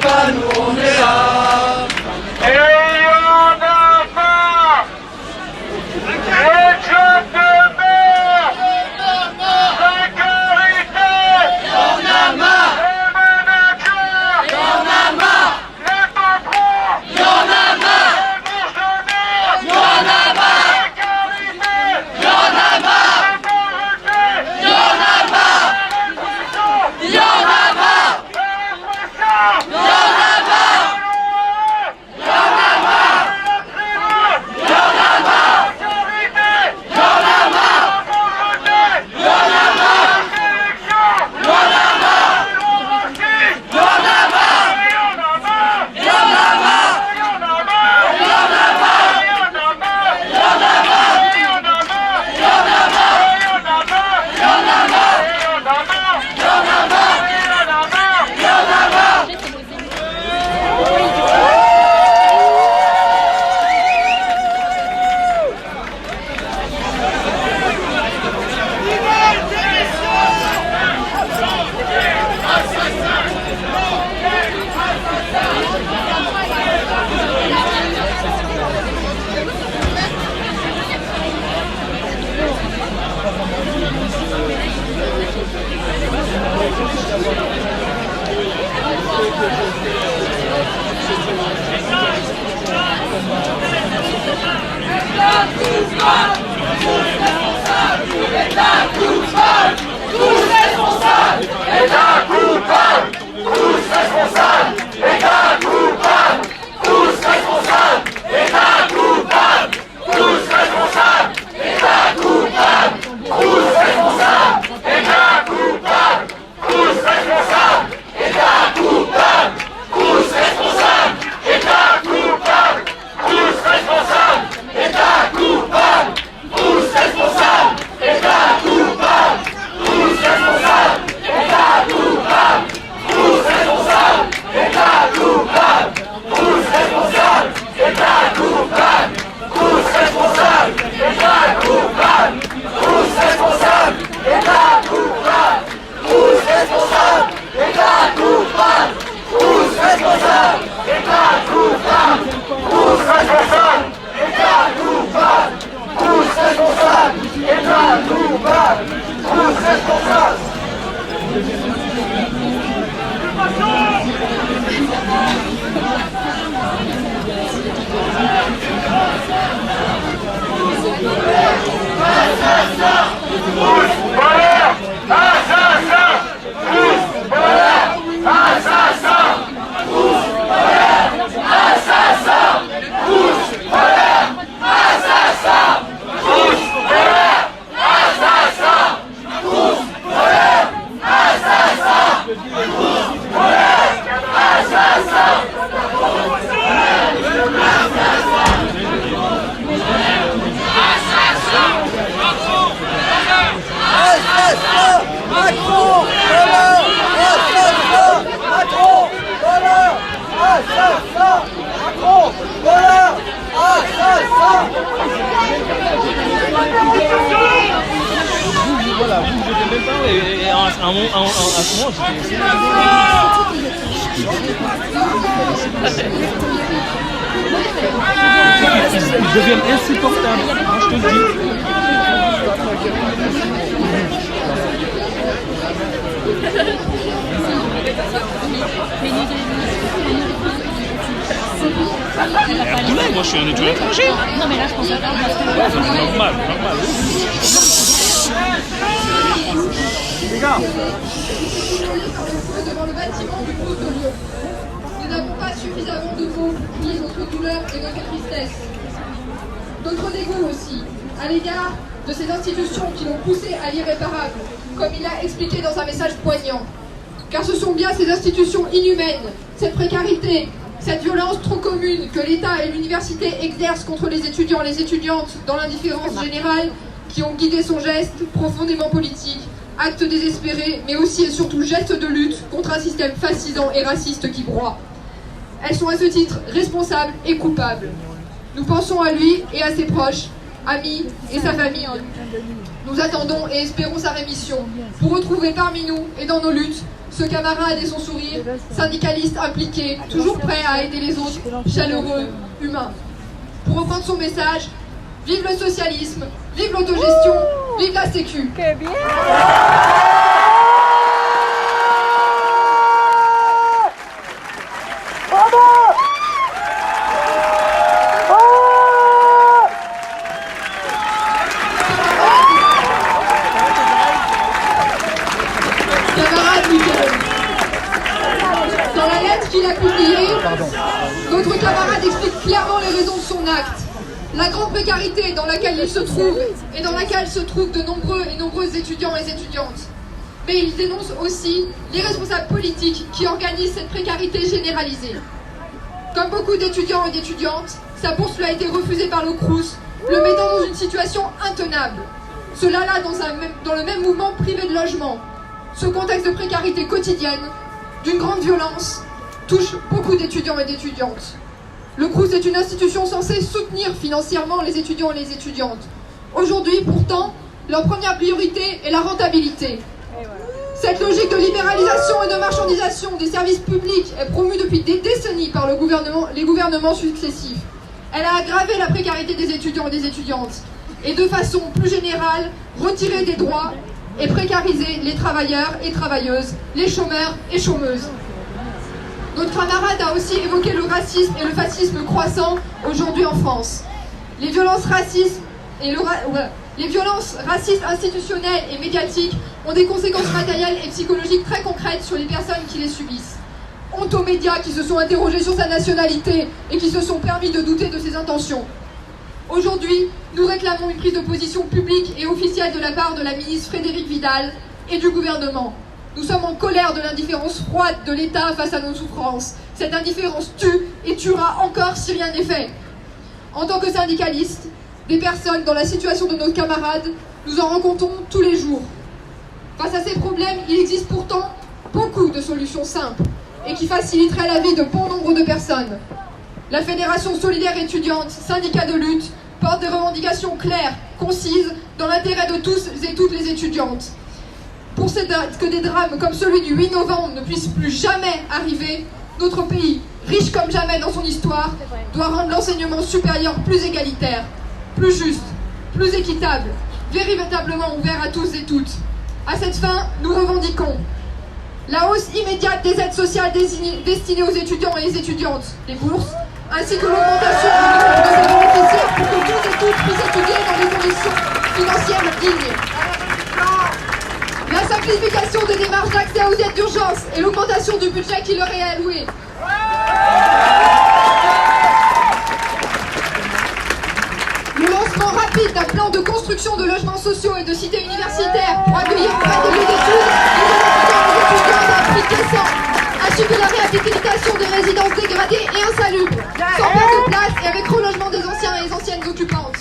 pas, nous on est là. Et on a pas les jeunes de mer, sécurité, Y'en a marre, les managers, y'en a marre, les patrons, y'en a marre, les bourses de mer, y'en a marre, sécurité, y'en a marre, les pauvretés, y'en a marre, la répression, y'en a marre, la répression, y'en a marre, y'en a marre, la tribune, y'en a marre, la sécurité, y'en a marre, la pauvreté, y'en a marre, la sélection, y'en a marre, le racisme, y'en a marre, y'en a marre, y'en a marre, y'en a marre, y'en a marre, y'en a marre, y'en a marre, y'en a marre, y'en a marre, y'en a marre, y'en a marre, y'en a marre, y'en a marre. y'en a marre. Voilà, vous n'étiez même pas et à ce moment, ils deviennent insupportables, moi, je te le dis. Abdoulaye, moi je suis un étudiant étranger. Non mais là je pense à Ouais, c'est normal. Les gars, devant le bâtiment du groupe de Lyon. Nous n'avons pas suffisamment de mots pour crier notre douleur et notre tristesse. Notre dégoût aussi, à l'égard de ces institutions qui l'ont poussé à l'irréparable, comme il l'a expliqué dans un message poignant. Car ce sont bien ces institutions inhumaines, cette précarité, cette violence trop commune que l'État et l'université exercent contre les étudiants et les étudiantes dans l'indifférence générale qui ont guidé son geste profondément politique, acte désespéré, mais aussi et surtout geste de lutte contre un système fascisant et raciste qui broie. Elles sont à ce titre responsables et coupables. Nous pensons à lui et à ses proches, amis et sa famille. Nous attendons et espérons sa rémission pour retrouver parmi nous et dans nos luttes ce camarade et son sourire, syndicaliste impliqué, toujours prêt à aider les autres, chaleureux, humain. Pour reprendre son message, vive le socialisme, vive l'autogestion, vive la sécu. Camarade Michel, dans la lettre qu'il a publiée, notre camarade explique clairement les raisons de son acte. La grande précarité dans laquelle il se trouve et dans laquelle se trouvent de nombreux et nombreuses étudiants et étudiantes. Mais il dénonce aussi les responsables politiques qui organisent cette précarité généralisée. Comme beaucoup d'étudiants et d'étudiantes, sa bourse lui a été refusée par le Crous, le mettant dans une situation intenable. Cela là dans le même mouvement privé de logement. Ce contexte de précarité quotidienne, d'une grande violence, touche beaucoup d'étudiants et d'étudiantes. Le Crous est une institution censée soutenir financièrement les étudiants et les étudiantes. Aujourd'hui, pourtant, leur première priorité est la rentabilité. Cette logique de libéralisation et de marchandisation des services publics est promue depuis des décennies par les gouvernements successifs. Elle a aggravé la précarité des étudiants et des étudiantes et de façon plus générale, retiré des droits et précarisé les travailleurs et travailleuses, les chômeurs et chômeuses. Notre camarade a aussi évoqué le racisme et le fascisme croissant aujourd'hui en France. Les violences racistes institutionnelles et médiatiques ont des conséquences matérielles et psychologiques très concrètes sur les personnes qui les subissent. Honte aux médias qui se sont interrogés sur sa nationalité et qui se sont permis de douter de ses intentions. Aujourd'hui, nous réclamons une prise de position publique et officielle de la part de la ministre Frédérique Vidal et du gouvernement. Nous sommes en colère de l'indifférence froide de l'État face à nos souffrances. Cette indifférence tue et tuera encore si rien n'est fait. En tant que syndicalistes, des personnes dans la situation de nos camarades, nous en rencontrons tous les jours. Face à ces problèmes, il existe pourtant beaucoup de solutions simples et qui faciliteraient la vie de bon nombre de personnes. La Fédération solidaire étudiante, syndicat de lutte, porte des revendications claires, concises, dans l'intérêt de tous et toutes les étudiantes. Pour que des drames comme celui du 8 novembre ne puissent plus jamais arriver, notre pays, riche comme jamais dans son histoire, doit rendre l'enseignement supérieur plus égalitaire, plus juste, plus équitable, véritablement ouvert à tous et toutes. À cette fin, nous revendiquons la hausse immédiate des aides sociales destinées aux étudiants et les étudiantes, les bourses, ainsi que l'augmentation du nombre de ces bénéficiaires pour que tous et toutes puissent étudier dans des conditions financières dignes. La simplification des démarches d'accès aux aides d'urgence et l'augmentation du budget qui leur est alloué. Le lancement rapide d'un plan de construction de logements sociaux et de cités universitaires pour accueillir près des lieux d'études les étudiants à un prix décent, ainsi que la réhabilitation des résidences dégradées et insalubres, sans perte de place et avec relogement des anciens et les anciennes occupantes.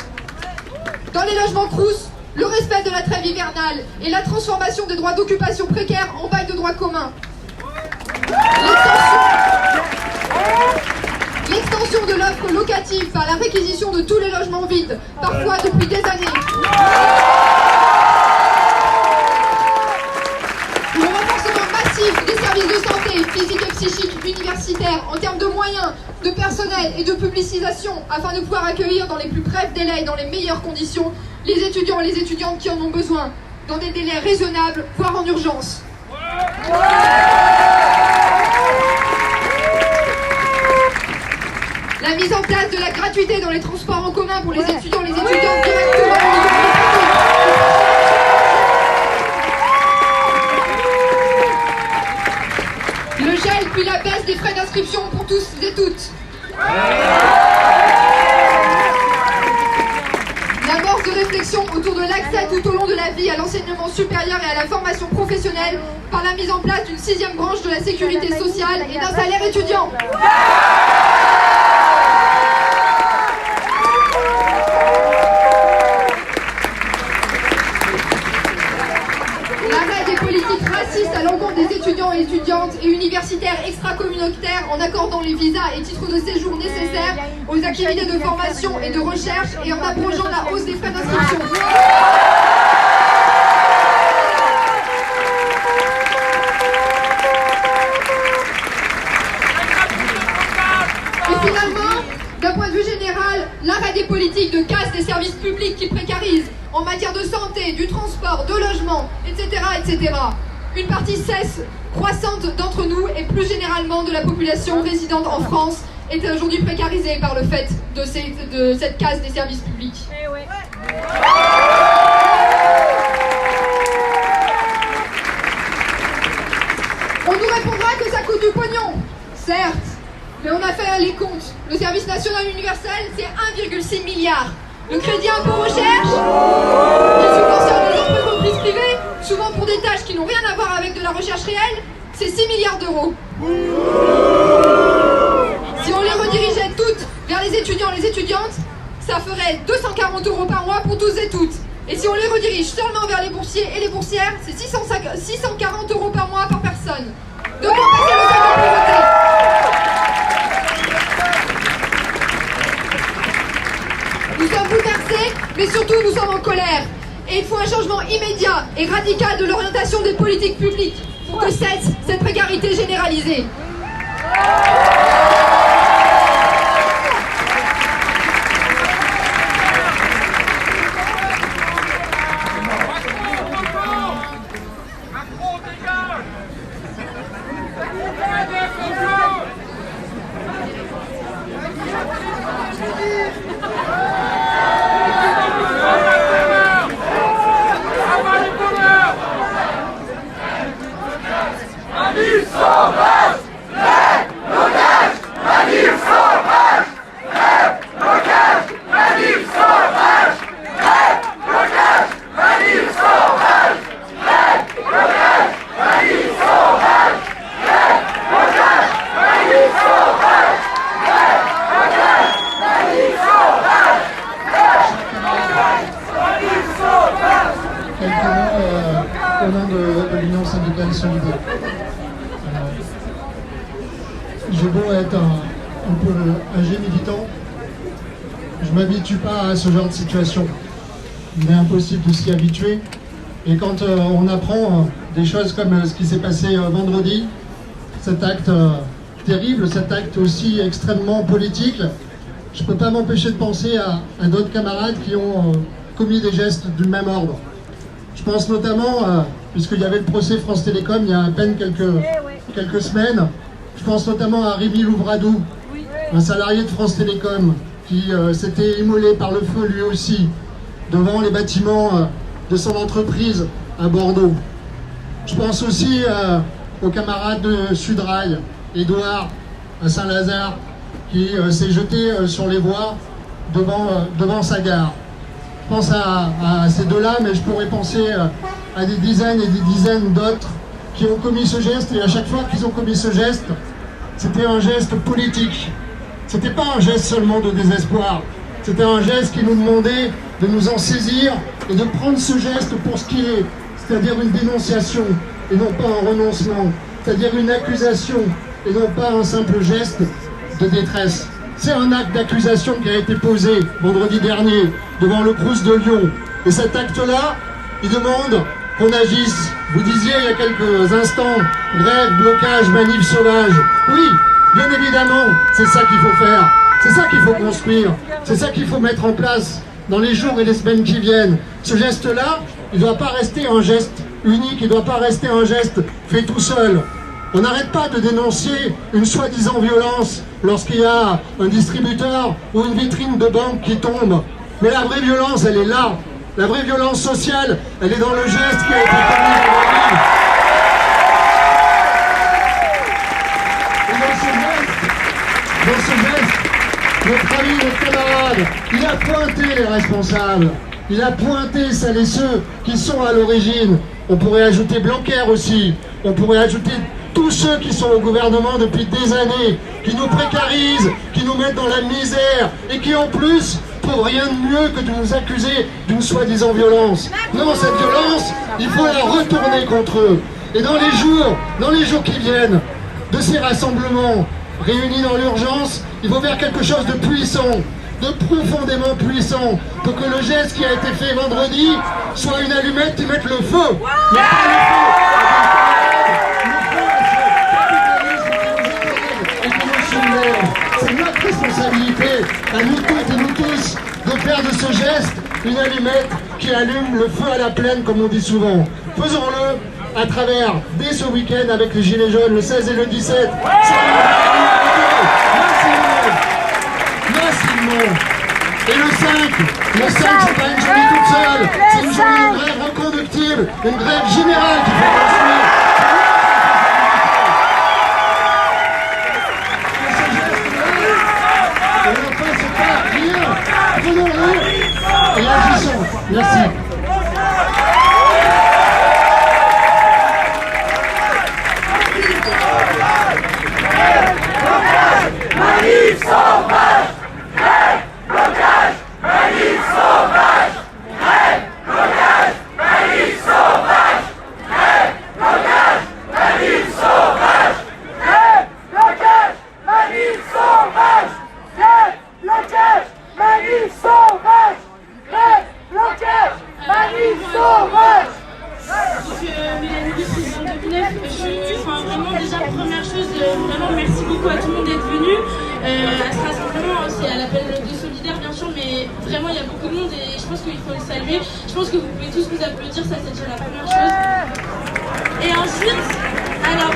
Dans les logements Crous, le respect de la trêve hivernale et la transformation des droits d'occupation précaires en bail de droit commun. L'extension de l'offre locative par la réquisition de tous les logements vides, parfois depuis des années. Le renforcement massif des services de santé, physique et psychique universitaires en termes de moyens, de personnel et de publicisation afin de pouvoir accueillir dans les plus brefs délais et dans les meilleures conditions les étudiants et les étudiantes qui en ont besoin, dans des délais raisonnables, voire en urgence. La mise en place de la gratuité dans les transports en commun pour les étudiants et les étudiantes directement au niveau privé. Le gel puis la baisse des frais d'inscription pour tous et toutes. L'amorce de réflexion autour de l'accès tout au long de la vie à l'enseignement supérieur et à la formation professionnelle par la mise en place d'une 6e branche de la sécurité sociale et d'un salaire étudiant. L'arrêt des politiques racistes à l'encontre des étudiants et étudiantes étudiantes et universitaires extra-communautaires en accordant les visas et titres de séjour nécessaires aux activités de formation et de recherche et en abrogeant la hausse des frais d'inscription. Et finalement, d'un point de vue général, l'arrêt des politiques de casse des services publics qui précarisent en matière de santé, du transport, de logement, etc., etc. Une partie croissante d'entre nous et plus généralement de la population résidente en France est aujourd'hui précarisée par le fait de cette casse des services publics. On nous répondra que ça coûte du pognon, certes, mais on a fait les comptes. Le service national universel, c'est 1,6 milliard. Le crédit impôt recherche, qui subventionne les entreprises privées, souvent pour des tâches qui n'ont rien à voir avec de la recherche réelle, c'est 6 milliards d'euros. Si on les redirigeait toutes vers les étudiants et les étudiantes, ça ferait 240 € par mois pour tous et toutes. Et si on les redirige seulement vers les boursiers et les boursières, c'est 640 € par mois par personne. De quoi passer le seuil de pauvreté. Nous sommes bouleversés, mais surtout nous sommes en colère. Et il faut un changement immédiat et radical de l'orientation des politiques publiques pour que cesse cette précarité généralisée. Au nom de l'Union syndicale solidaire. J'ai beau être un peu âgé militant, je ne m'habitue pas à ce genre de situation. Il est impossible de s'y habituer. Et quand on apprend des choses comme ce qui s'est passé vendredi, cet acte terrible, cet acte aussi extrêmement politique, je ne peux pas m'empêcher de penser à d'autres camarades qui ont commis des gestes du même ordre. Je pense notamment, puisqu'il y avait le procès France Télécom il y a à peine quelques semaines, je pense notamment à Rémi Louvradou, un salarié de France Télécom qui s'était immolé par le feu lui aussi devant les bâtiments de son entreprise à Bordeaux. Je pense aussi au camarade de Sudrail, Édouard, à Saint-Lazare, qui s'est jeté sur les voies devant sa gare. Je pense à ces deux-là, mais je pourrais penser à des dizaines et des dizaines d'autres qui ont commis ce geste, et à chaque fois qu'ils ont commis ce geste, c'était un geste politique. C'était pas un geste seulement de désespoir, c'était un geste qui nous demandait de nous en saisir et de prendre ce geste pour ce qu'il est, c'est-à-dire une dénonciation et non pas un renoncement, c'est-à-dire une accusation et non pas un simple geste de détresse. C'est un acte d'accusation qui a été posé vendredi dernier devant le Crous de Lyon. Et cet acte-là, il demande qu'on agisse. Vous disiez il y a quelques instants, grève, blocage, manif sauvage. Oui, bien évidemment, c'est ça qu'il faut faire. C'est ça qu'il faut construire. C'est ça qu'il faut mettre en place dans les jours et les semaines qui viennent. Ce geste-là, il ne doit pas rester un geste unique, il ne doit pas rester un geste fait tout seul. On n'arrête pas de dénoncer une soi-disant violence lorsqu'il y a un distributeur ou une vitrine de banque qui tombe. Mais la vraie violence, elle est là. La vraie violence sociale, elle est dans le geste qui a été commis aujourd'hui. Et dans ce geste, notre ami, notre camarade, il a pointé les responsables. Il a pointé celles et ceux qui sont à l'origine. On pourrait ajouter Blanquer aussi. On pourrait ajouter tous ceux qui sont au gouvernement depuis des années, qui nous précarisent, qui nous mettent dans la misère et qui en plus trouvent rien de mieux que de nous accuser d'une soi-disant violence. Non, cette violence, il faut la retourner contre eux. Et dans les jours qui viennent, de ces rassemblements réunis dans l'urgence, il faut faire quelque chose de puissant, de profondément puissant, pour que le geste qui a été fait vendredi soit une allumette qui mette le feu. Mais pas le feu à ce capitalisme et qui nous soulève. C'est notre responsabilité, à nous toutes et nous tous, de faire de ce geste une allumette qui allume le feu à la plaine, comme on dit souvent. Faisons-le à travers, dès ce week-end, avec les Gilets jaunes, le 16 et le 17. Massivement. Et le 5, c'est pas une journée toute seule, c'est une journée de grève reconductible, une grève générale qui faut construire. Et on ne passe pas rien. Prenons-le et agissons. Merci. Manif sauvage! Blocage! Manif sauvage! Blocage! Manif sauvage! Blocage! Manif sauvage! Blocage! Manif sauvage! Blocage! Manif sauvage! Blocage! Manif sauvage! Mesdames et présidente de l'UNEF, vraiment déjà première chose, vraiment merci beaucoup à tout le monde d'être venu à ce rassemblement, c'est à l'appel de solidaires bien sûr, mais vraiment il y a beaucoup de monde et je pense qu'il faut le saluer. Je pense que vous pouvez tous vous applaudir, ça c'est déjà la première chose. Et ensuite, alors,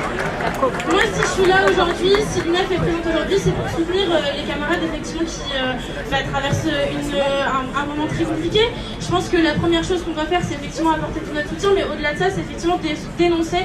moi si je suis là aujourd'hui, si l'UNEF est présente aujourd'hui, c'est pour soutenir les camarades effectivement qui traversent un moment très compliqué. Je pense que la première chose qu'on doit faire, c'est effectivement apporter tout notre soutien, mais au-delà de ça, c'est effectivement dénoncer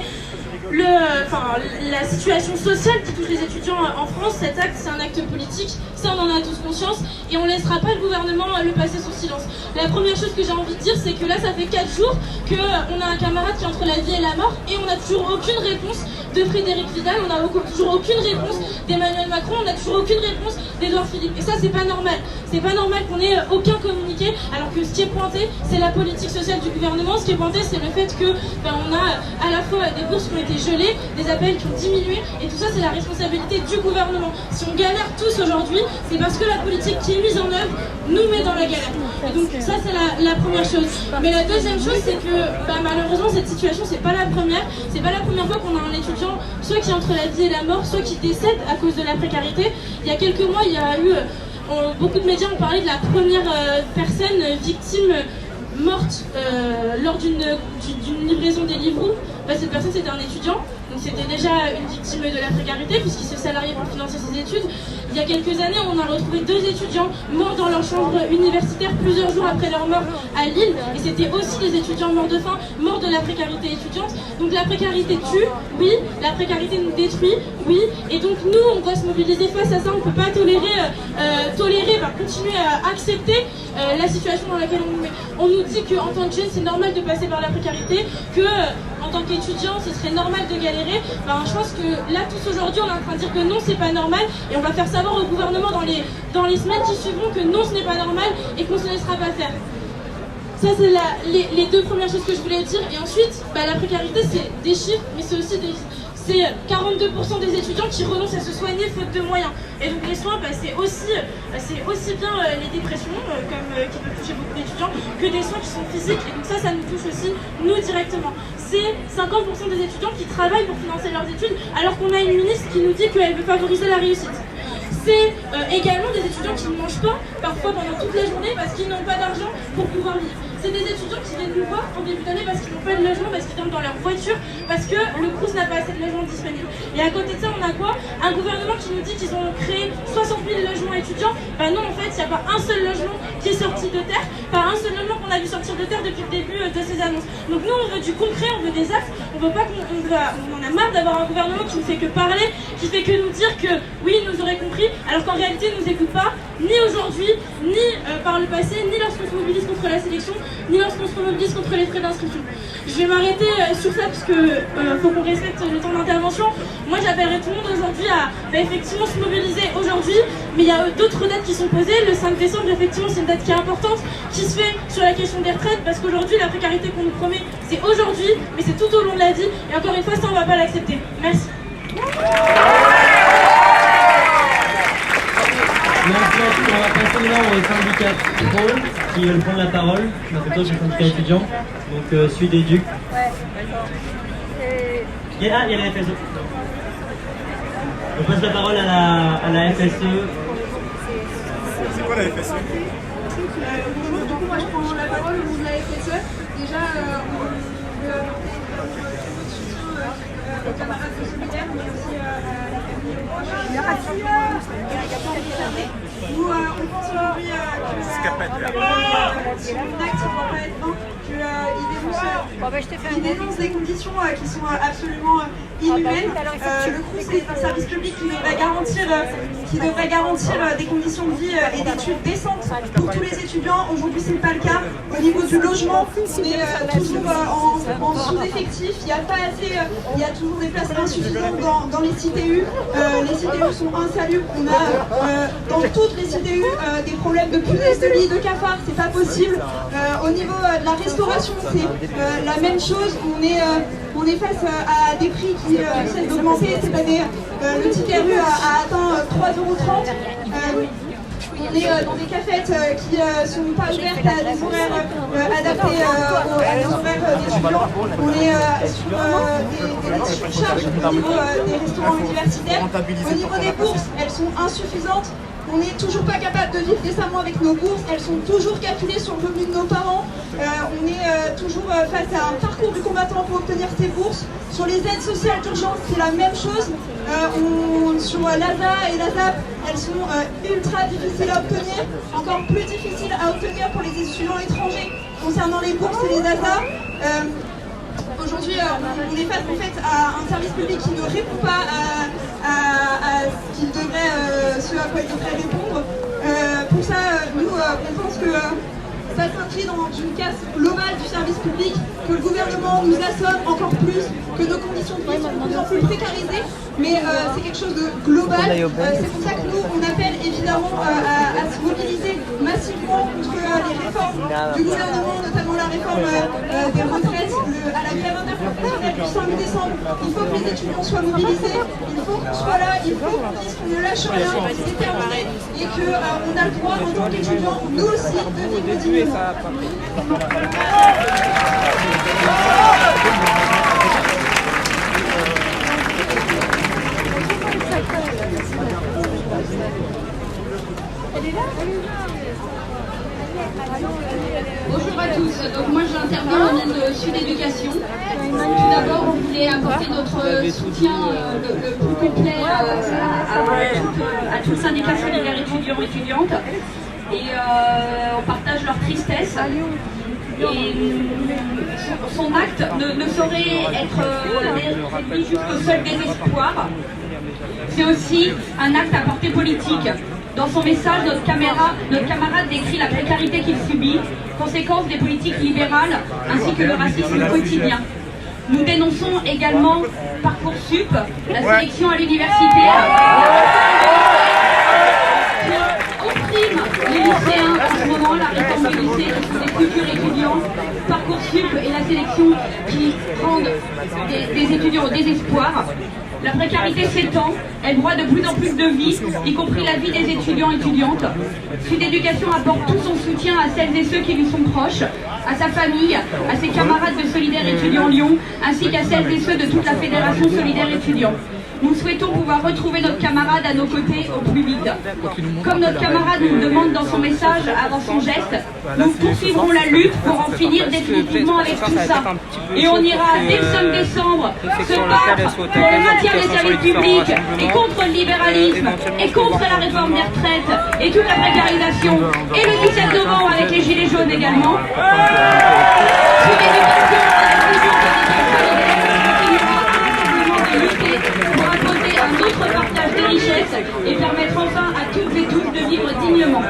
la situation sociale qui touche les étudiants en France. Cet acte, c'est un acte politique, ça on en a tous conscience, et on ne laissera pas le gouvernement le passer sous silence. La première chose que j'ai envie de dire, c'est que là, ça fait 4 jours qu'on a un camarade qui est entre la vie et la mort, et on n'a toujours aucune réponse de Frédérique Vidal, on n'a toujours aucune réponse d'Emmanuel Macron, on n'a toujours aucune réponse d'Édouard Philippe. Et ça, c'est pas normal. C'est pas normal qu'on ait aucun communiqué, alors que ce qui est pointé, c'est la politique sociale du gouvernement. Ce qui est pointé, c'est le fait que on a à la fois des bourses qui ont été gelées, des appels qui ont diminué, et tout ça, c'est la responsabilité du gouvernement. Si on galère tous aujourd'hui, c'est parce que la politique qui est mise en œuvre nous met dans la galère. Et donc ça, c'est la première chose. Mais la deuxième chose, c'est que malheureusement, cette situation, c'est pas la première. C'est pas la première fois qu'on a un étudiant soit qui est entre la vie et la mort, soit qui décède à cause de la précarité. Il y a quelques mois, il y a eu beaucoup de médias ont parlé de la première personne victime morte lors d'une livraison des livres. Cette personne, c'était un étudiant, donc c'était déjà une victime de la précarité puisqu'il se salariait pour financer ses études. Il y a quelques années, on a retrouvé 2 étudiants morts dans leur chambre universitaire plusieurs jours après leur mort à Lille, et c'était aussi des étudiants morts de faim, morts de la précarité étudiante. Donc la précarité tue, oui, la précarité nous détruit, oui, et donc nous, on doit se mobiliser face à ça. On ne peut pas continuer à accepter la situation dans laquelle on nous met. On nous dit qu'en tant que jeune, c'est normal de passer par la précarité, que en tant qu'étudiant, ce serait normal de galérer. Je pense que là, tous aujourd'hui, on est en train de dire que non, c'est pas normal, et on va faire savoir au gouvernement dans les semaines qui suivront que non, ce n'est pas normal et qu'on ne se laissera pas faire. Ça, c'est les 2 premières choses que je voulais dire. Et ensuite, la précarité, c'est des chiffres, mais c'est aussi c'est 42% des étudiants qui renoncent à se soigner faute de moyens. Et donc les soins, c'est aussi bien les dépressions, qui peuvent toucher beaucoup d'étudiants, que des soins qui sont physiques. Et donc ça nous touche aussi, nous, directement. C'est 50% des étudiants qui travaillent pour financer leurs études, alors qu'on a une ministre qui nous dit qu'elle veut favoriser la réussite. C'est également des étudiants qui ne mangent pas, parfois pendant toute la journée, parce qu'ils n'ont pas d'argent pour pouvoir vivre. C'est des étudiants qui viennent nous voir en début d'année parce qu'ils n'ont pas de logement, parce qu'ils dorment dans leur voiture, parce que le Crous n'a pas assez de logements disponibles. Et à côté de ça, on a quoi? Un gouvernement qui nous dit qu'ils ont créé 60 000 logements étudiants. Non, en fait, il n'y a pas un seul logement qui est sorti de terre, pas un seul logement qu'on a vu sortir de terre depuis le début de ces annonces. Donc nous, on veut du concret, on veut des actes, on veut pas on en a marre d'avoir un gouvernement qui ne fait que parler, qui fait que nous dire que oui, il nous aurait compris, alors qu'en réalité, il ne nous écoute pas, ni aujourd'hui, ni par le passé, ni lorsqu'on se mobilise contre la sélection, ni lorsqu'on se mobilise contre les frais d'inscription. Je vais m'arrêter sur ça parce que faut qu'on respecte le temps d'intervention. Moi, j'appellerai tout le monde aujourd'hui à effectivement se mobiliser aujourd'hui, mais il y a d'autres dates qui sont posées. Le 5 décembre, effectivement, c'est une date peut-être qui est importante, qui se fait sur la question des retraites, parce qu'aujourd'hui, la précarité qu'on nous promet, c'est aujourd'hui, mais c'est tout au long de la vie. Et encore une fois, ça, on ne va pas l'accepter. Merci. Maintenant, on va passer maintenant au syndicat Pro qui veulent prendre la parole. Donc, toi, je suis syndicat étudiant, donc celui des Ducs. Ouais. Il y a la FSE. On passe la parole à la FSE. C'est quoi la FSE? Bonjour, du coup moi je prends la parole au nom de la FSE. Déjà on veut apporter notre soutien aux camarades de Solidaire, mais aussi à la famille proche. Nous on pense aujourd'hui que son acte ne doit pas être vain, qu'il dénonce des conditions qui sont absolument inhumaines. Le CROUS est un service public qui devrait garantir des conditions de vie et d'études décentes pour tous les étudiants. Aujourd'hui, ce n'est pas le cas. Au niveau du logement, on est toujours en sous-effectif. Il y a toujours des places insuffisantes dans les CTU. Les CTU sont insalubres. On a dans toutes les CTU des problèmes de punaises de lit, de cafards. C'est pas possible. Au niveau de la restauration, c'est la même chose. On est face à des prix qui cessent d'augmenter. Cette année, le ticket rue a atteint 3,30 €. On est dans des cafettes qui sont pas ouvertes à des horaires adaptés aux horaires d'étudiants. On est sur des surcharges au niveau des restaurants universitaires. Au niveau des bourses, elles sont insuffisantes. On n'est toujours pas capable de vivre décemment avec nos bourses, elles sont toujours calculées sur le revenu de nos parents. On est toujours face à un parcours du combattant pour obtenir ces bourses. Sur les aides sociales d'urgence, c'est la même chose. Sur l'ASA et l'ASAP, elles sont ultra difficiles à obtenir, encore plus difficiles à obtenir pour les étudiants étrangers. Concernant les bourses et les ASA, aujourd'hui, on est face en fait à un service public qui ne répond pas à ce à quoi il devrait répondre. Pour ça, nous, on pense que ça s'inscrit dans une casse globale du service public, que le gouvernement nous assomme encore plus, que nos conditions de vie sont de plus en plus précarisées, mais c'est quelque chose de global. C'est pour ça que nous, on appelle évidemment à se mobiliser massivement contre les réformes du gouvernement, notamment la réforme des retraites, à la grève interprofessionnelle du 5 décembre. Il faut que les étudiants soient mobilisés, il faut qu'on soit là, il faut qu'on dise qu'on ne lâche rien, qu'on est déterminé et qu'on a le droit en tant qu'étudiants, nous aussi, de vivre dignement. Bonjour à tous, donc moi j'interviens au nom de Sud Éducation. Tout d'abord, on voulait apporter notre soutien le plus complet à tout le syndicat solidaire étudiants-étudiantes et on partage leur tristesse. Et son acte ne saurait être réduit jusqu'au seul désespoir. C'est aussi un acte à portée politique. Dans son message, notre camarade décrit la précarité qu'il subit, conséquence des politiques libérales ainsi que le racisme quotidien. Nous dénonçons également Parcoursup, la sélection à l'université, qui opprime les lycéens en ce moment, la réforme du lycée, qui sont des futurs étudiants. Parcoursup et la sélection qui rendent des étudiants au désespoir. La précarité s'étend, elle broie de plus en plus de vies, y compris la vie des étudiants et étudiantes. Sud Éducation apporte tout son soutien à celles et ceux qui lui sont proches, à sa famille, à ses camarades de Solidaire Étudiants Lyon, ainsi qu'à celles et ceux de toute la Fédération Solidaire Étudiants. Nous souhaitons pouvoir retrouver notre camarade à nos côtés au plus vite. Comme notre camarade nous le demande dans son message avant son geste, nous poursuivrons la lutte pour en finir définitivement avec tout ça. Et on ira dès le 5 décembre se battre pour le maintien des services publics et contre le libéralisme et contre la réforme des retraites et toute la précarisation. Et le 17 novembre avec les gilets jaunes également. Sud Éducation, pour imposer un autre partage des richesses et permettre enfin à toutes et tous de vivre dignement.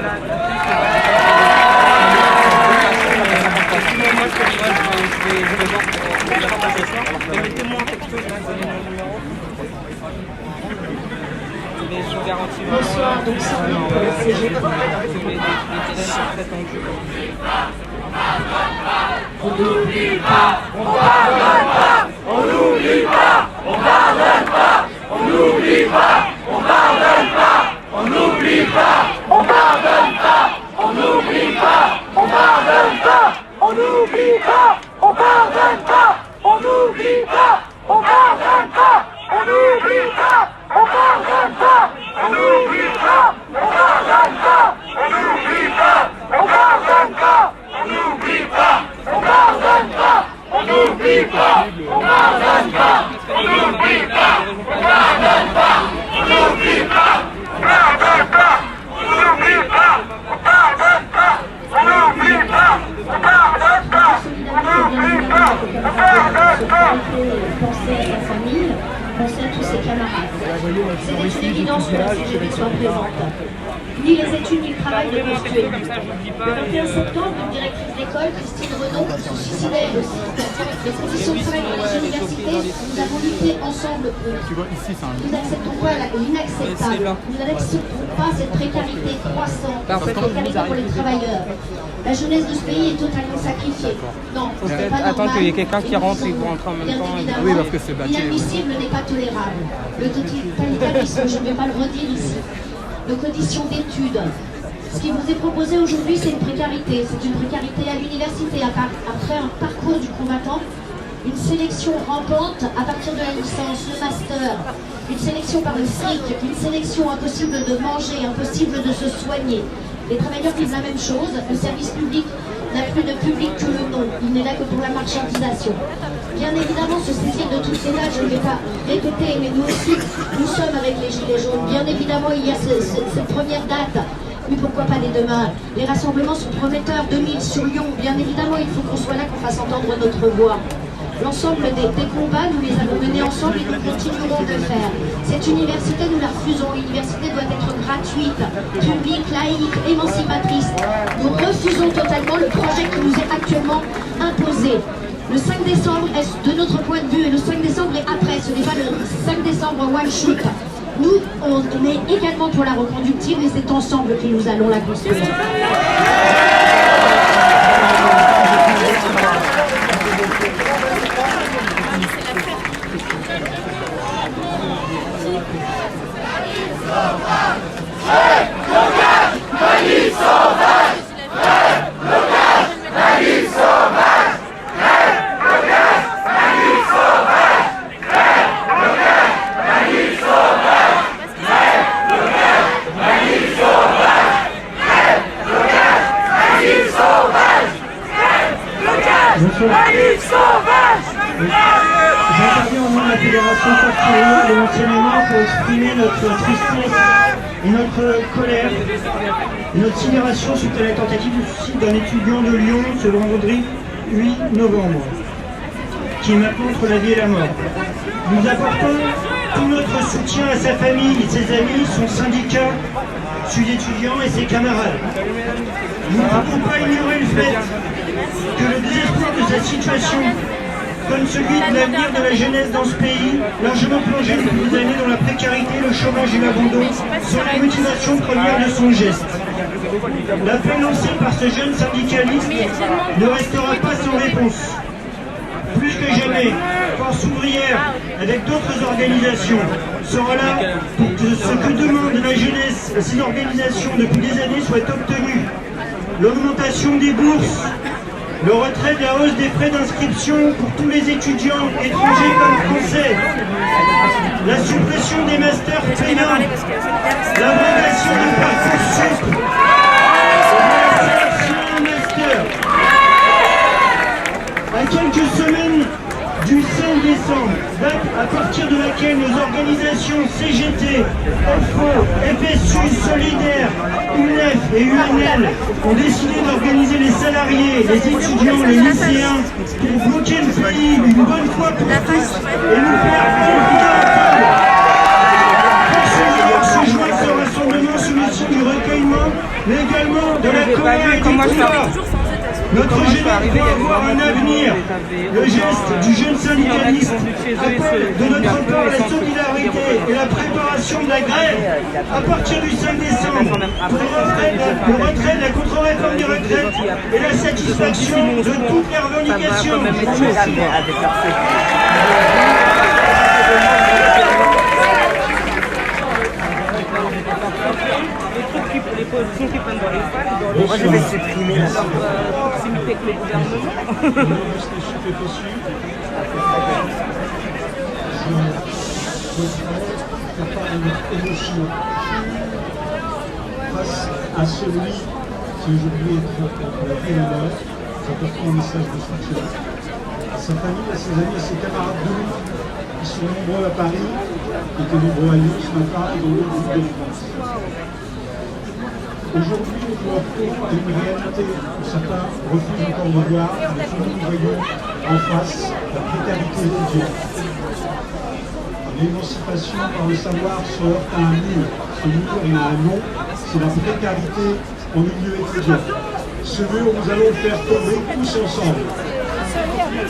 Bonsoir, donc Sylvie pour la CGT. On n'oublie pas, on pardonne pas, on n'oublie pas, on pardonne pas, on n'oublie pas, on pardonne pas, on n'oublie pas, on pardonne pas, on n'oublie pas, on pardonne pas, on n'oublie pas, on pardonne pas, on n'oublie pas, on pardonne pas, on n'oublie pas, on pardonne pas, on n'oublie pas, on pardonne pas, on n'oublie pas, on pardonne pas, on n'oublie pas, on pardonne pas, on n'oublie pas, on pardonne pas, on n'oublie pas, on pardonne pas, on n'oublie pas, on pardonne pas, on n'oublie pas, on pardonne pas, on n'oublie pas, on pardonne pas, on n'oublie pas, on pardonne pas. Penser à sa famille, penser à tous ses camarades. C'est une évidence que la CGT soit présente. Ni les études ni le travail ne peuvent tuer. Le 21 septembre, une directrice d'école, Christine Renaud, se suicidait elle aussi. Les conditions de travail dans les universités, nous avons lutté ensemble pour. Nous n'acceptons pas l'inacceptable. Nous n'acceptons pas cette précarité croissante, cette précarité pour les travailleurs. La jeunesse de ce pays est totalement sacrifiée. Non, ce n'est pas normal. Attends qu'il y ait quelqu'un qui rentre et qui rentre en même temps. Oui, parce que c'est bâti. L'inadmissible n'est pas tolérable. Le totalitarisme, je ne vais pas le redire ici. Nos conditions d'études. Ce qui vous est proposé aujourd'hui, c'est une précarité. C'est une précarité à l'université, après un parcours du combattant, une sélection rampante à partir de la licence, le master, une sélection par le SRIC, une sélection impossible de manger, impossible de se soigner. Les travailleurs vivent la même chose, le service public n'a plus de public que le nom, il n'est là que pour la marchandisation. Bien évidemment, se saisir de tous ces là, je ne vais pas répéter, mais nous aussi, nous sommes avec les Gilets jaunes. Bien évidemment, il y a cette première date, mais pourquoi pas dès demain? Les rassemblements sont prometteurs, 2000 sur Lyon. Bien évidemment, il faut qu'on soit là, qu'on fasse entendre notre voix. L'ensemble des combats, nous les avons menés ensemble et nous continuerons de le faire. Cette université, nous la refusons. L'université doit être gratuite, publique, laïque, émancipatrice. Nous refusons totalement le projet qui nous est actuellement imposé. Le 5 décembre est de notre point de vue, et le 5 décembre est après, ce n'est pas le 5 décembre one shoot. Nous, on est également pour la reconductible et c'est ensemble que nous allons la construire. J'interviens au nom de la Fédération Factorielle de l'enseignement pour exprimer notre tristesse et notre colère et notre sidération suite à la tentative de suicide d'un étudiant de Lyon ce vendredi 8 novembre, qui est maintenant entre la vie et la mort. Nous apportons tout notre soutien à sa famille, ses amis, son syndicat, Sud étudiants et ses camarades. Nous ne pouvons pas ignorer le fait que le désespoir de sa situation, comme celui de l'avenir de la jeunesse dans ce pays, largement plongé depuis des années dans la précarité, le chômage et l'abandon, sont les motivations premières de son geste. L'appel lancé par ce jeune syndicaliste ne restera pas sans réponse. Plus que jamais, Force ouvrière, avec d'autres organisations, sera là pour que ce que demande la jeunesse à ces organisations depuis des années soit obtenu. L'augmentation des bourses, le retrait de la hausse des frais d'inscription pour tous les étudiants étrangers comme français, la suppression des masters payants, l'abrogation de Parcoursup, la sélection en master. À quelques semaines du 5 décembre, date à partir de laquelle nos organisations CGT, OFO, FSU, Solidaire, UNEF et UNL ont décidé d'organiser les salariés, les étudiants, les lycéens pour bloquer le pays une bonne fois pour tous et nous faire ensemble. Pour ce jour, ce rassemblement sous le signe du recueillement, mais également de la colère et du combat. Notre jeunesse doit avoir un avenir Le geste du jeune syndicaliste appelle de notre part la solidarité et la préparation de la grève à partir du 5 décembre pour le retrait de la contre-réforme des retraites et la satisfaction de toutes les revendications. Les positions qui prennent dans les salles, moi je vais supprimer la proximité avec le gouvernement. Face à celui qui aujourd'hui est la vie de l'heure, j'apporte un message de soutien à sa famille, à ses amis, à ses camarades de lutte qui sont nombreux à Paris, qui étaient nombreux à Lyon ce matin et dans d'autres villes de France. Aujourd'hui, nous devons affronter une réalité que certains refusent encore de voir, mais que nous voyons en face la précarité étudiante. L'émancipation par le savoir se heurte à un mur. Ce mur, il a un nom, c'est la précarité en milieu étudiant. Ce mur, nous allons le faire tomber tous ensemble.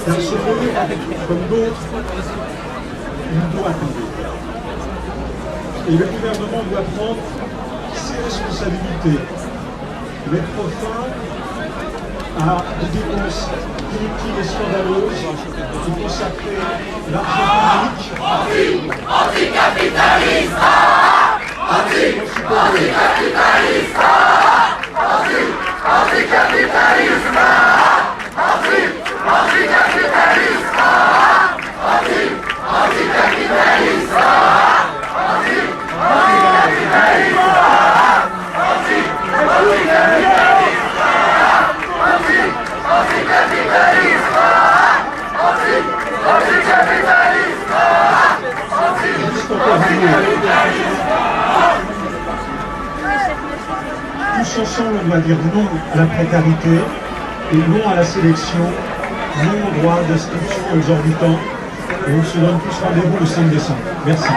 Car ce mur, comme d'autres, il doit tomber. Et le gouvernement doit prendre ses responsabilités, mettre fin à des dépenses inutiles et scandaleuses et consacrer l'argent public Anticapitaliste, anticapitaliste, anticapitaliste, anticapitaliste, anticapitaliste, Tous ensemble, on doit dire non à la précarité et non à la sélection, non au droit d'inscription exorbitant. Et on se donne tous rendez-vous le 5 décembre. Merci.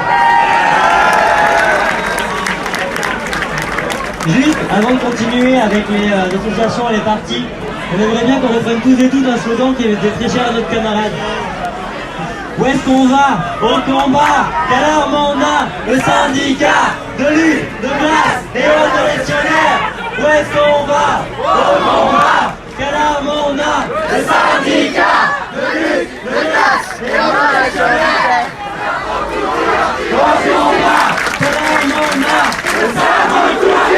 Juste, avant de continuer avec les associations et les partis, on aimerait bien qu'on reprenne tous et toutes un slogan qui était très cher à notre camarade. Où est-ce qu'on va? Au combat! Quelle arme on a? Le syndicat de lutte, de classe et révolutionnaire! Où est-ce qu'on va? Au combat! Quelle arme on a? le syndicat de lutte, de classe et révolutionnaire. Où est-ce qu'on va? Quelle arme on a? Le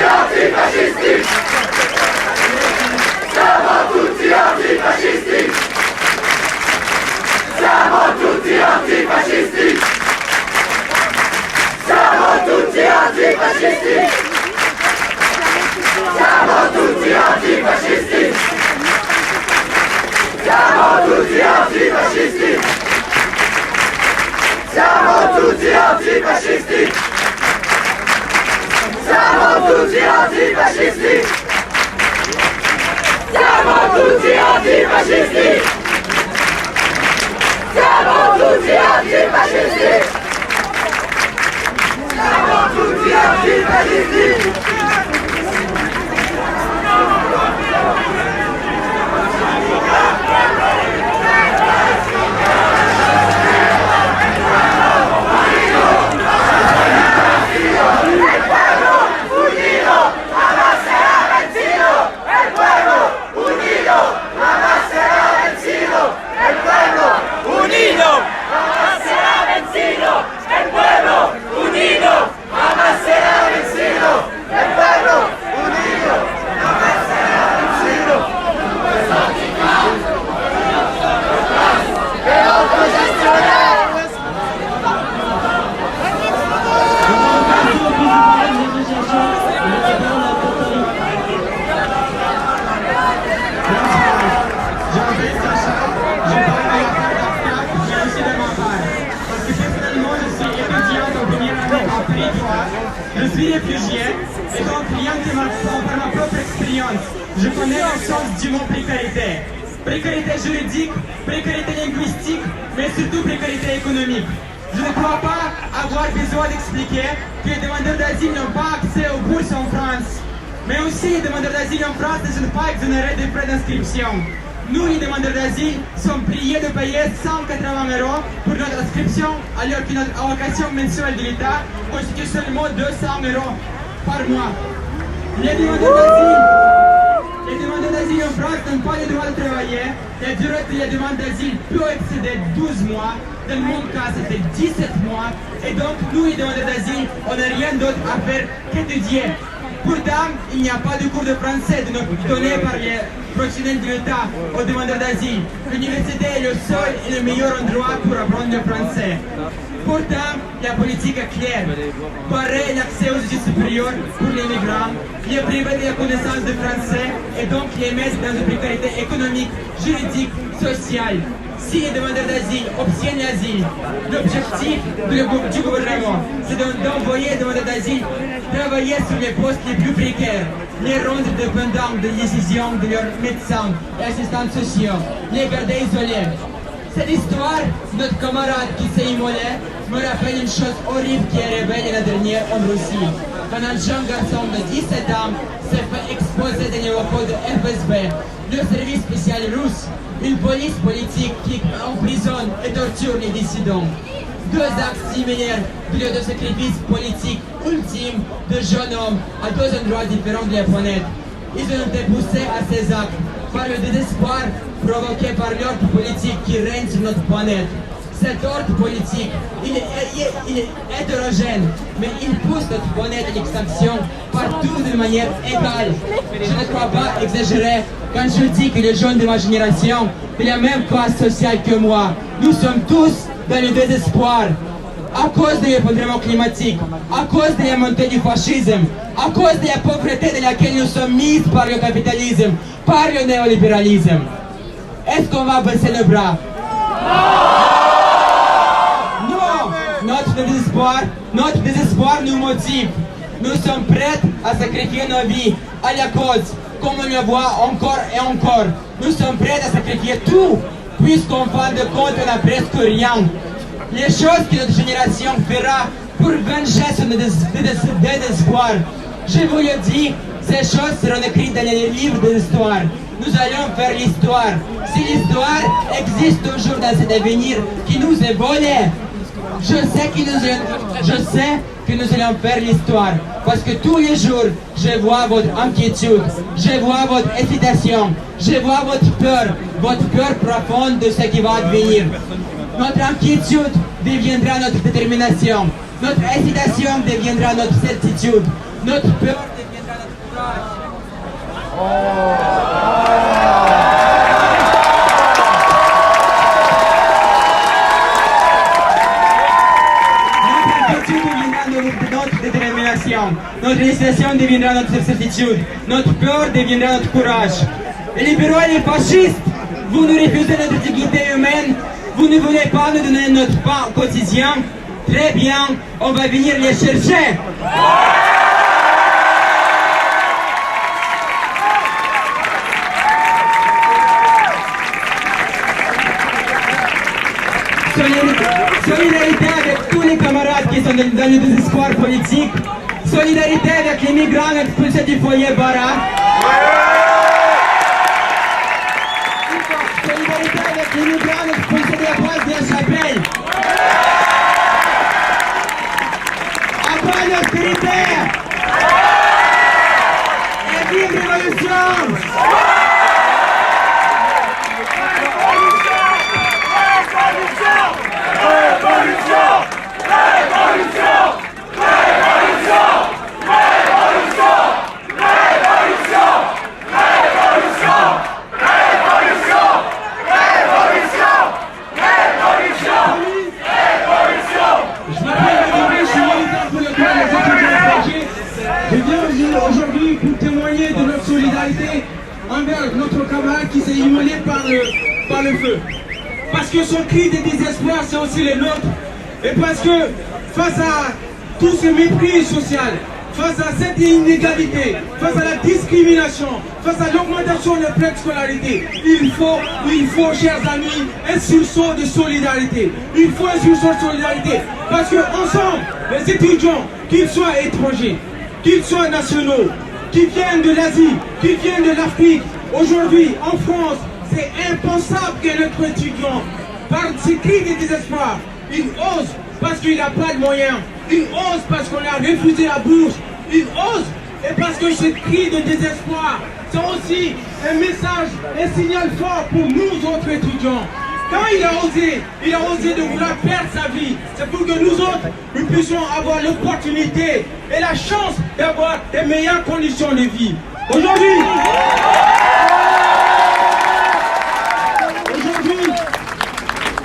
antifascistique. Siamo tutti antifascisti. Siamo tutti antifascisti. Siamo tutti antifascisti. Siamo tutti antifascisti. Siamo tutti antifascisti. Siamo tutti antifascisti. Siamo tutti antifascisti. Siamo tutti antifascisti. Siamo tutti antifascisti. Siamo tutti antifascisti. Je suis réfugié et donc rien que par ma propre expérience, je connais le sens du mot précarité. Précarité juridique, précarité linguistique, mais surtout précarité économique. Je ne crois pas avoir besoin d'expliquer que les demandeurs d'asile n'ont pas accès aux bourses en France. Mais aussi les demandeurs d'asile en France ne sont pas exonérés des frais d'inscription. nous, les demandeurs d'asile, sommes priés de payer 180 € pour notre inscription, alors que notre allocation mensuelle de l'État constitue seulement 200 € par mois. Les demandeurs d'asile en France n'ont pas le droit de travailler. La durée de la demande d'asile peut excéder 12 mois. Dans mon cas, c'était 17 mois. Et donc, nous, les demandeurs d'asile, on n'a rien d'autre à faire qu'étudier. Pourtant, il n'y a pas de cours de français donné par les professionnels de l'État aux demandeurs d'asile. L'université est le seul et le meilleur endroit pour apprendre le français. Pourtant, la politique est claire. Barrer l'accès aux études supérieures pour les migrants, les priver de la connaissance du français et donc les mettre dans une précarité économique, juridique, sociale. Si les demandeurs d'asile obtiennent l'asile, l'objectif du gouvernement, c'est d'envoyer les demandeurs d'asile travailler sur les postes les plus précaires, les rendre dépendants des décisions de leurs médecins et assistants sociaux, les garder isolés. Cette histoire, notre camarade qui s'est immolé, me rappelle une chose horrible qui est arrivée l'année dernière en Russie. Quand un jeune garçon de 17 ans s'est fait exposer dans les locaux de FSB, le service spécial russe, une police politique qui emprisonne et torture les dissidents. Deux actes similaires de lieu de sacrifice politique ultime de jeunes hommes à deux endroits différents de la planète. Ils ont été poussés à ces actes par le désespoir provoqué par l'ordre politique qui règne sur notre planète. Cet ordre politique, il est hétérogène, mais il pousse notre planète à l'extinction partout d'une manière égale. Je ne crois pas exagérer quand je dis que les jeunes de ma génération, de la même classe sociale que moi, nous sommes tous dans le désespoir. À cause de l'effondrement climatique, à cause de la montée du fascisme, à cause de la pauvreté dans laquelle nous sommes mis par le capitalisme, par le néolibéralisme. Est-ce qu'on va baisser les bras? Non! Notre désespoir nous motive. Nous sommes prêts à sacrifier nos vies à la cause, comme on le voit encore et encore. Nous sommes prêts à sacrifier tout, puisqu'en fin de compte, on n'a presque rien. Les choses que notre génération fera pour venger son désespoir, je vous le dis, ces choses seront écrites dans les livres de l'histoire. Nous allons faire l'histoire. Si l'histoire existe toujours dans cet avenir qui nous est volé, je sais que nous allons faire l'histoire. Parce que tous les jours, je vois votre inquiétude, je vois votre hésitation, je vois votre peur profonde de ce qui va advenir. Notre inquiétude deviendra notre détermination. Notre hésitation deviendra notre certitude. Notre peur deviendra notre courage. Notre inquiétude deviendra notre détermination. Notre hésitation deviendra notre certitude. Notre peur deviendra notre courage. Les libéraux et les fascistes, vous nous refusez notre dignité humaine. Vous ne voulez pas nous donner notre pain quotidien? Très bien, on va venir les chercher. Solidarité avec tous les camarades qui sont dans le désespoir politique. Solidarité avec les migrants expulsés du foyer Bara. Solidarité avec les migrants expulsés de la place de la Chapelle. À quoi l'austérité? Et vive l'évolution! Aujourd'hui pour témoigner de notre solidarité envers notre camarade qui s'est immolé par le feu. Parce que son cri de désespoir c'est aussi le nôtre. Et parce que face à tout ce mépris social, face à cette inégalité, face à la discrimination, face à l'augmentation de la préscolarité, il faut, chers amis, un sursaut de solidarité. Il faut un sursaut de solidarité. Parce que ensemble, les étudiants, qu'ils soient étrangers, qu'ils soient nationaux, qui viennent de l'Asie, qui viennent de l'Afrique, aujourd'hui en France, C'est impensable que notre étudiant, par ces cris de désespoir, il ose parce qu'il n'a pas de moyens, il ose parce qu'on a refusé la bourse, il ose et parce que ce cri de désespoir, c'est aussi un message, un signal fort pour nous autres étudiants. Quand il a osé de vouloir perdre sa vie, c'est pour que nous autres, nous puissions avoir l'opportunité et la chance d'avoir des meilleures conditions de vie. Aujourd'hui,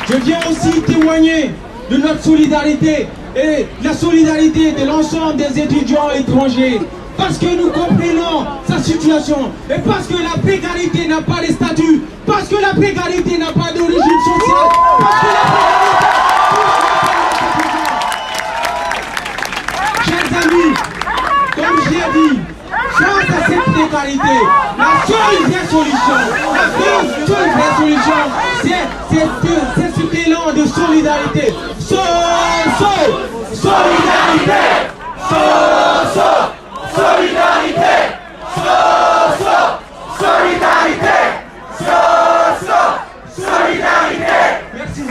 je viens aussi témoigner de notre solidarité et la solidarité de l'ensemble des étudiants étrangers. Parce que nous comprenons sa situation et parce que la précarité n'a pas de statut, parce que la précarité n'a pas d'origine sociale, parce que la précarité... Chers amis, comme j'ai dit, face à cette précarité, la seule vraie solution, c'est cet élan de solidarité. Solidarité! Solidarité! Solidarité! Solidarité! Merci.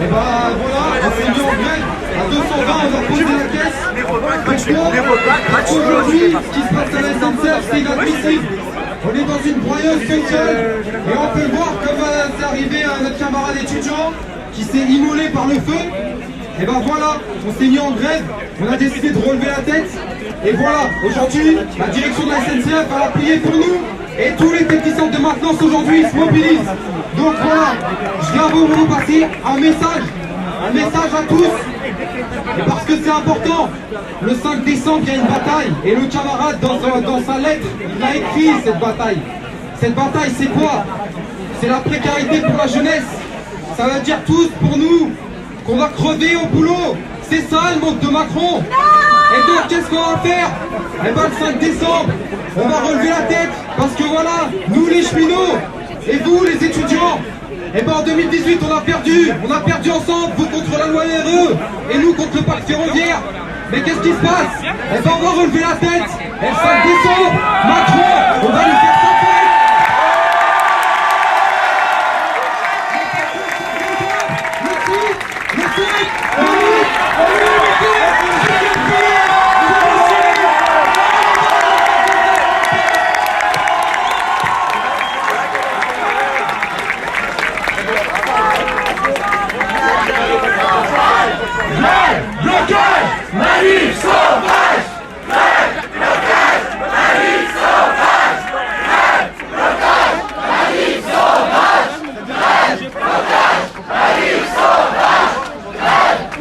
Et bah voilà, on s'est mis en grève à 220, on va reposer la caisse. Aujourd'hui, ce qui se passe à la SNCF, c'est inadmissible. On est dans une broyeuse sociale et on peut voir comme c'est arrivé à notre camarade étudiant qui s'est immolé par le feu. Et ben voilà, on s'est mis en grève, on a décidé de relever la tête. Et voilà, aujourd'hui, la direction de la SNCF a plié pour nous. Et tous les techniciens de maintenance aujourd'hui se mobilisent. Donc voilà, je viens vous passer un message à tous. Et parce que c'est important, le 5 décembre il y a une bataille. Et le camarade dans sa lettre, il a écrit cette bataille. Cette bataille c'est quoi? C'est la précarité pour la jeunesse. Ça veut dire tous pour nous qu'on va crever au boulot. C'est ça le monde de Macron. Et donc qu'est-ce qu'on va faire? Eh ben le 5 décembre, on va relever la tête. Parce que voilà, nous les cheminots, et vous les étudiants, et ben en 2018 on a perdu ensemble, vous contre la loi RE, et nous contre le pacte ferroviaire. Mais qu'est-ce qui se passe? Eh ben on va relever la tête, et le 5 décembre, Macron, on va lui faire sa fête. Manif sauvage! Blocage! Manif sauvage! Blocage! Manif sauvage! Blocage! Manif sauvage!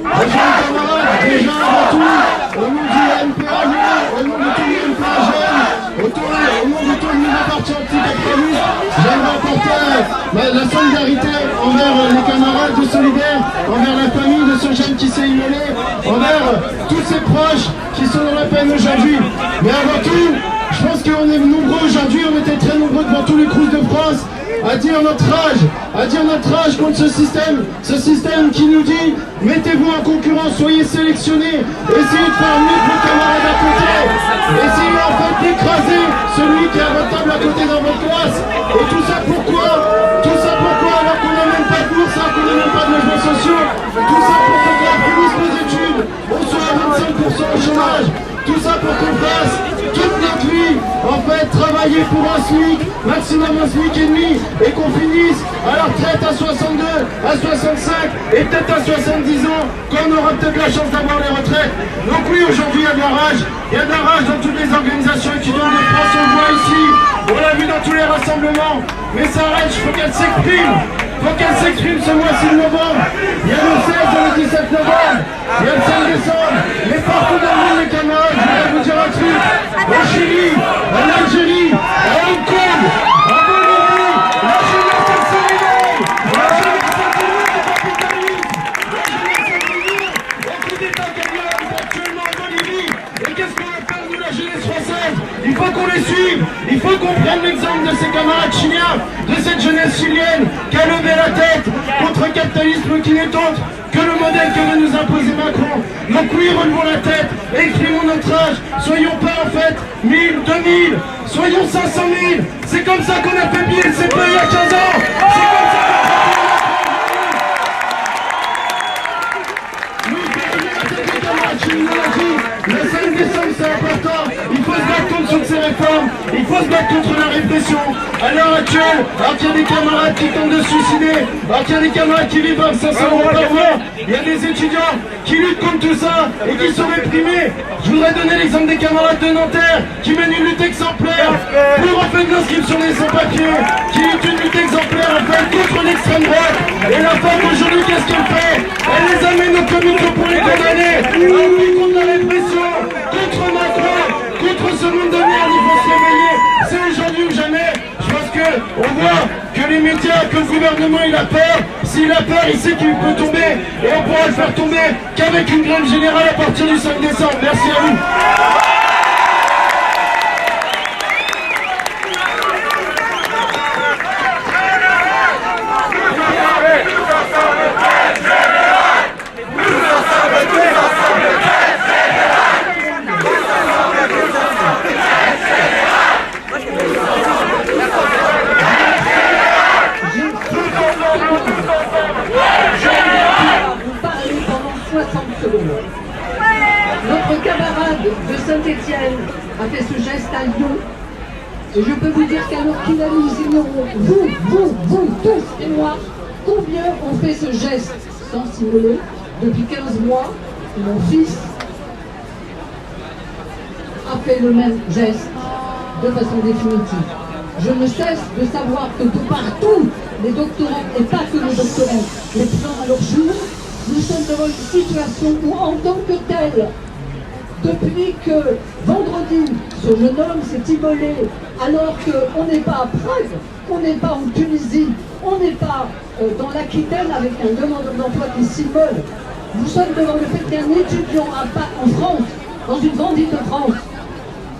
Bonjour camarades, déjà avant tout, au nom du MPA, au nom de tout le MPA jeune, au nom de tout le nouveau parti anticapitaliste, j'aimerais apporter la solidarité envers les camarades de Solidaire, envers la famille de ce jeune qui s'est immolé, envers tous ses proches qui sont dans la peine aujourd'hui. Mais avant tout, je pense qu'on est nombreux aujourd'hui, on était très nombreux devant tous les crous de France, à dire notre rage contre ce système qui nous dit mettez-vous en concurrence, soyez sélectionnés, essayez de faire mieux que vos camarades à côté, essayez en fait d'écraser celui qui est à votre table à côté dans votre classe. Et tout ça pourquoi alors qu'on n'a même pas de bourse, alors qu'on n'a même pas de logements sociaux, tout ça pour qu'on finisse nos études, on soit à 25% au chômage, tout ça pour qu'on fasse toute notre vie, en fait, travailler pour un SMIC, maximum un SMIC et demi, et qu'on finisse à la retraite à 62, à 65, et peut-être à 70 ans, quand on aura peut-être la chance d'avoir les retraites. Donc oui, aujourd'hui, il y a de la rage dans toutes les organisations étudiantes de France, on le voit ici, on l'a vu dans tous les rassemblements, mais ça rage, il faut qu'elle s'exprime. Ce mois-ci de novembre, il y a le 16 et le 17 novembre, il y a le 5 décembre, mais partout dans le monde, les camarades, je voudrais vous dire un truc, au Chili, en Algérie, à Hong Kong, jeunesse chilienne qui a levé la tête contre un capitalisme qui n'est autre que le modèle que veut nous imposer Macron. Donc oui, relevons la tête, exprimons notre âge, soyons pas en fait 1000, 2000, soyons 500 000. C'est comme ça qu'on a fait piller le CPE il y a 15 ans. C'est comme ça qu'on a fait le 5 décembre, c'est important. Il faut se battre contre ces réformes. Il faut se battre contre la répression. À l'heure actuelle, alors qu'il y a des camarades qui tentent de se suicider, alors qu'il y a des camarades qui vivent avec 500 € par mois, il y a des étudiants qui luttent contre tout ça et qui sont réprimés. Je voudrais donner l'exemple des camarades de Nanterre qui mènent une lutte exemplaire pour en fait l'inscription des sans-papiers, qui lutte une lutte exemplaire en fait contre l'extrême droite. Et la femme aujourd'hui, qu'est-ce qu'elle fait? Elle les amène au comité pour les condamner. Contre la répression, contre Macron, contre ce monde de merde, il faut se réveiller. C'est aujourd'hui ou jamais. Je pense qu'on voit que les médias, que le gouvernement il a peur. S'il a peur, il sait qu'il peut tomber. Et on pourra le faire tomber qu'avec une grève générale à partir du 5 décembre. Merci à vous. Notre camarade de Saint-Étienne a fait ce geste à Lyon. Et je peux vous dire qu'alors qu'il a nous ignorons, vous, tous et moi, combien on fait ce geste sans simuler depuis 15 mois. Mon fils a fait le même geste de façon définitive. Je ne cesse de savoir que de partout, les doctorants, et pas que les doctorants, les plans à leur jour, nous sommes devant une situation où, en tant que tel, depuis que vendredi, ce jeune homme s'est immolé, alors qu'on n'est pas à Prague, on n'est pas en Tunisie, on n'est pas dans l'Aquitaine avec un demandeur d'emploi qui s'immole. Nous sommes devant le fait qu'un étudiant en France, dans une grande île de France,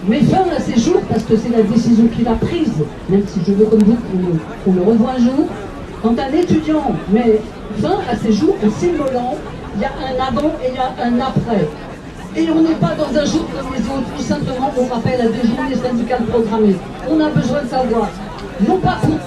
met fin à ses jours, parce que c'est la décision qu'il a prise, même si je veux comme vous qu'on le revoie un jour. Quand un étudiant met fin à ses jours en s'immolant, il y a un avant et il y a un après. Et on n'est pas dans un jour comme les autres, où simplement on rappelle à des journées syndicales programmées. On a besoin de savoir, non pas pour...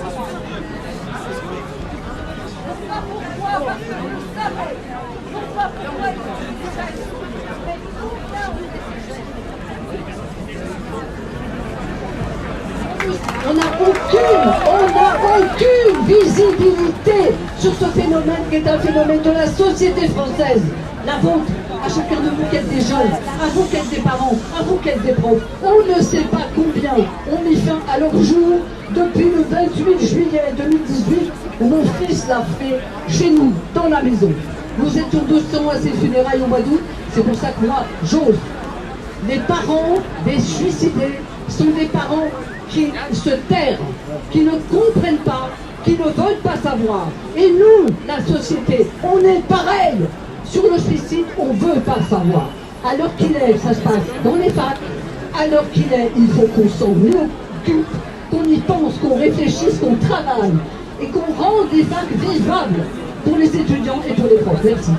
On n'a aucune visibilité sur ce phénomène qui est un phénomène de la société française. La vôtre, à chacun de vous qui êtes des jeunes, à vous qui êtes des parents, à vous qui êtes des profs. On ne sait pas combien on met fin à leur jour depuis le 28 juillet 2018 où mon fils l'a fait chez nous, dans la maison. Nous étions 200 à ses funérailles au mois d'août, c'est pour ça que moi, j'ose. Les parents des suicidés sont des parents qui se tairent, qui ne comprennent pas, qui ne veulent pas savoir. Et nous, la société, on est pareil. Sur le suicide, on ne veut pas savoir. À l'heure qu'il est, ça se passe dans les facs. À l'heure qu'il est, il faut qu'on s'en occupe, qu'on y pense, qu'on réfléchisse, qu'on travaille et qu'on rende les facs vivables pour les étudiants et pour les profs. Merci.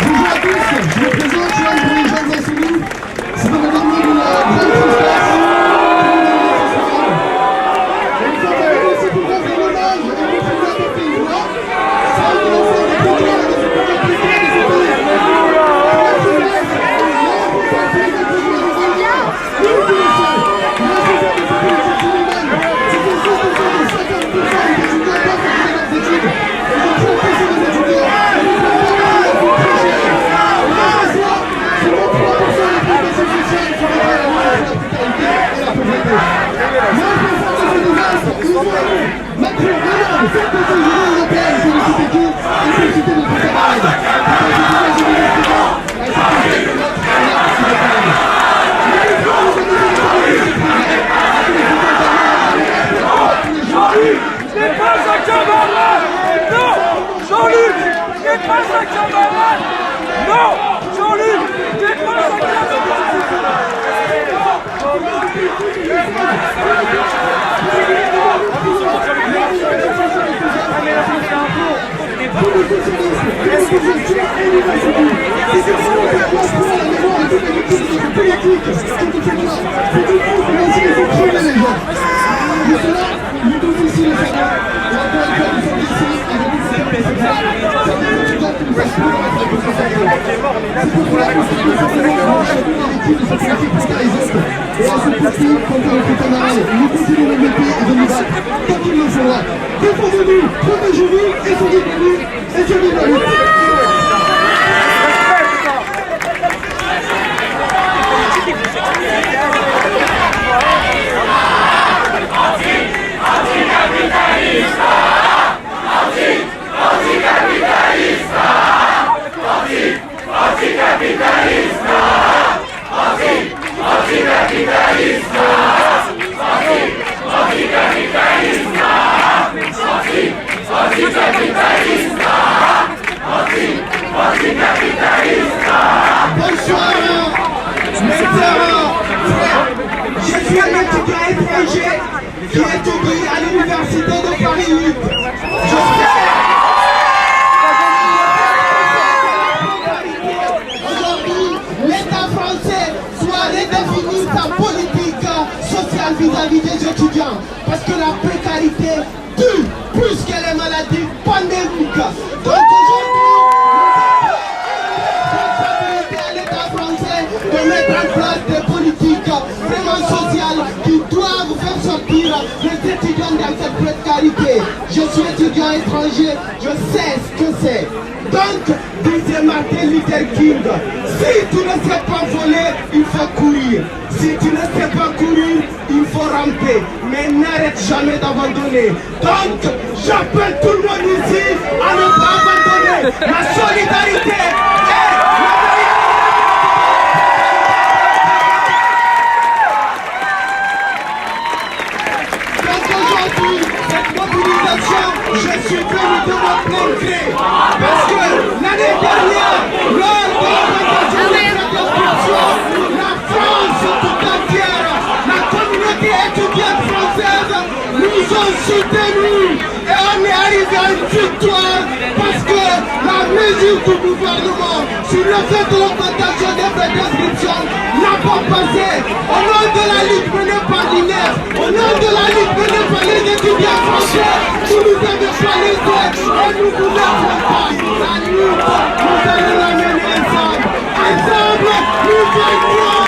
Bonjour à tous, je me présente, je suis un pour les jeunes insoumis. C'est dans le dernier de la grande tristesse. Et une fois terminé, c'est pour rendre un hommage à nos présidents des Pays-Bas, celle de l'ancien député à des Républicains des pays. La jeunesse, l'homme pour faire des Républicains des Pays. politique, c'est tout ça. C'est tout fou, mais aussi il faut crever les gens. Pour cela, nous devons ici le savoir. Et encore une fois, nous sommes ici avec une certaine secrétaire. Certains étudiants qui nous assurent dans la concentration. C'est pour cela que nous sommes simplement aujourd'hui dans l'équipe de cette politique précarisante. Et à ce profil, comme pour nos camarades, nous continuerons de lutter et de nous battre tant qu'il le faudra. Défendez-nous, protégez-nous et soignez-nous et que vive la lutte. Bonsoir, je suis un étudiant étranger qui étudie à l'université de Paris 8. Aujourd'hui, l'État français soit redéfinir sa politique sociale vis-à-vis des étudiants. Parce que la précarité tue plus que les maladies pandémiques. Donc aujourd'hui, de mettre en place des politiques vraiment sociales qui doivent faire sortir les étudiants dans cette précarité. Je suis étudiant étranger, je sais ce que c'est. Donc, disait Martin Luther King, si tu ne sais pas voler, il faut courir. Si tu ne sais pas courir, il faut ramper. Mais n'arrête jamais d'abandonner. Donc, j'appelle tout le monde ici à ne pas abandonner. La solidarité est je suis venu de mon plein gré parce que l'année dernière, lors de l'augmentation de cette inscription, la France tout entière, la communauté étudiante française nous ont soutenus et on est arrivé à une victoire parce que la mesure du gouvernement sur le fait de l'augmentation des frais d'inscription n'a pas passé. Au nom de la lutte menée par l'INEF, au nom de la lutte menée par les étudiants français, vous nous avez choisi et nous vous laisserons pas. La lutte, nous allons la mener ensemble. Ensemble, nous vaincrons.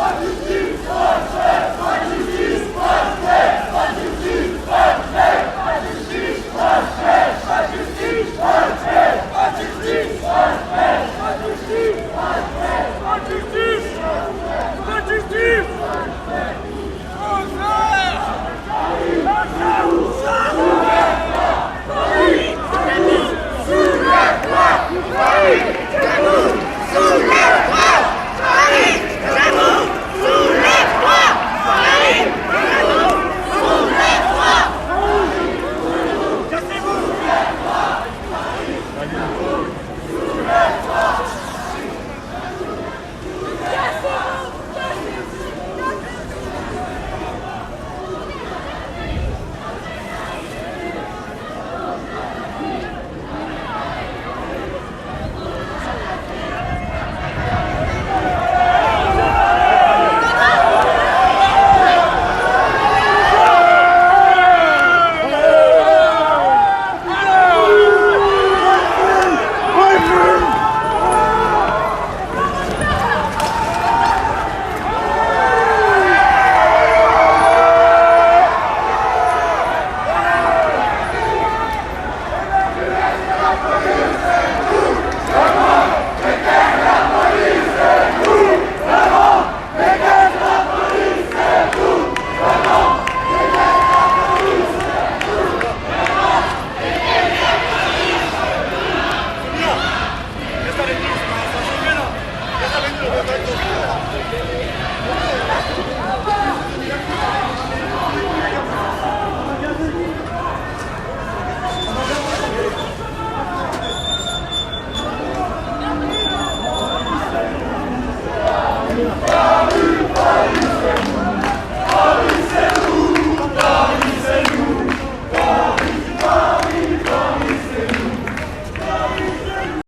On